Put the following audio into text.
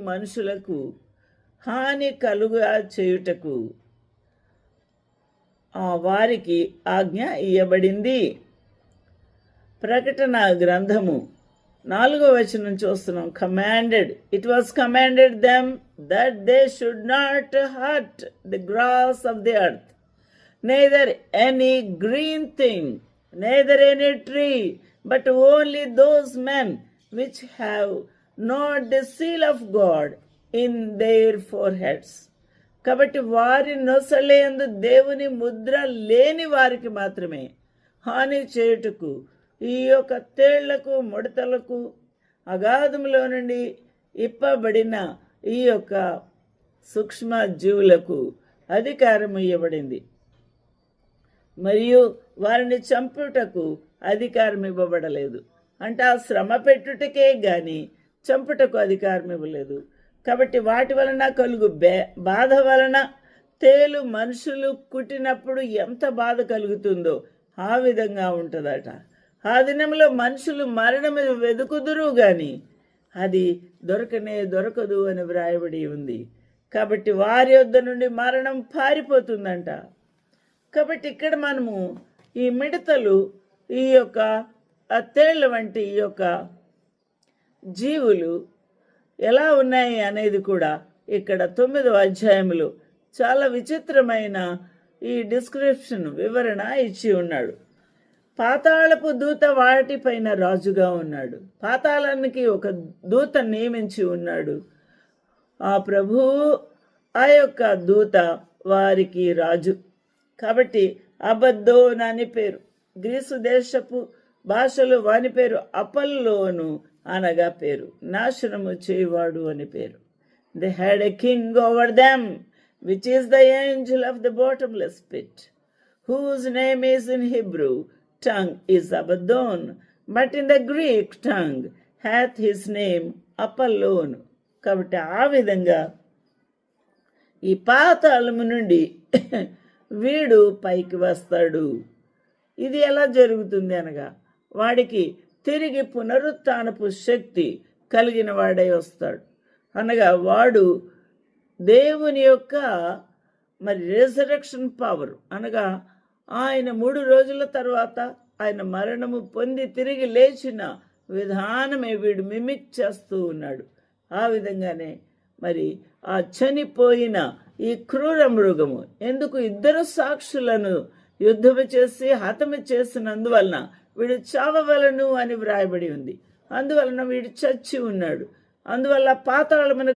మనుషులకు హాని కలుగా చేయుటకు వారికి ఆజ్ఞ ఇయ్యబడింది. ప్రకటన గ్రంథము 4వ వచనం చూస్తున్నాం. Commanded, it was commanded them that they should not hurt the grass of the earth, neither any green thing, neither any tree, but only those men which have not the seal of God in their foreheads. కాబట్టి వారి నొసలేందు దేవుని ముద్ర లేని వారికి మాత్రమే హాని చేయుటకు ఈ యొక్క తేళ్లకు ముడతలకు అగాధములో నుండి ఇప్పబడిన ఈ యొక్క సూక్ష్మ జీవులకు అధికారం ఇవ్వబడింది. మరియు వారిని చంపుటకు అధికారం ఇవ్వబడలేదు. అంటే ఆ శ్రమ పెట్టుటకే గాని చంపుటకు అధికారం ఇవ్వలేదు. కాబట్టి వాటి వలన కలుగు బాధ వలన తేలు మనుషులు కుట్టినప్పుడు ఎంత బాధ కలుగుతుందో ఆ విధంగా ఉంటుందట. ఆ దినంలో మనుషులు మరణం వెదుకుదురు గాని అది దొరకదు అని వ్రాయబడి ఉంది. కాబట్టి వారి యొద్ద నుండి మరణం పారిపోతుందంట. కాబట్టి ఇక్కడ మనము ఈ మిడతలు, ఈ యొక్క తేళ్ల వంటి ఈ యొక్క జీవులు ఎలా ఉన్నాయి అనేది కూడా ఇక్కడ 9వ అధ్యాయంలో చాలా విచిత్రమైన ఈ డిస్క్రిప్షన్ వివరణ ఇచ్చి ఉన్నాడు. పాతాళపు దూత వాటిపైన రాజుగా ఉన్నాడు. పాతాళానికి ఒక దూత నియమించి ఉన్నాడు. ఆ ప్రభువు ఆ యొక్క దూత వారికి రాజు. కాబట్టి అబద్దోన్ అని పేరు. గ్రీసు దేశపు భాషలో వాని పేరు అపల్లోను అనగా పేరు నాశనము చేయువాడు అని పేరు. They had a king over them which is the angel of the bottomless pit, whose name is in Hebrew tongue is Abaddon, but in the Greek tongue hath his name Apollon. కాబట్టి ఆ విధంగా ఈ పాతాళము నుండి వీడు పైకి వస్తాడు. ఇది ఎలా జరుగుతుంది అనగా వాడికి తిరిగి పునరుత్థానపు శక్తి కలిగిన వాడై వస్తాడు. అనగా వాడు దేవుని యొక్క రెజరెక్షన్ పవర్ అనగా ఆయన 3 రోజుల తర్వాత ఆయన మరణము పొంది తిరిగి లేచిన విధానమే వీడు మిమిక్ చేస్తూ ఉన్నాడు. ఆ విధంగానే ఆ చనిపోయిన ఈ క్రూర మృగము ఎందుకు 2 సాక్షులను యుద్ధము చేసి హతము చేసినందువలన వీడు చావవలను అని వ్రాయబడి ఉంది. అందువలన వీడు చచ్చి ఉన్నాడు. అందువల్ల పాతాళమున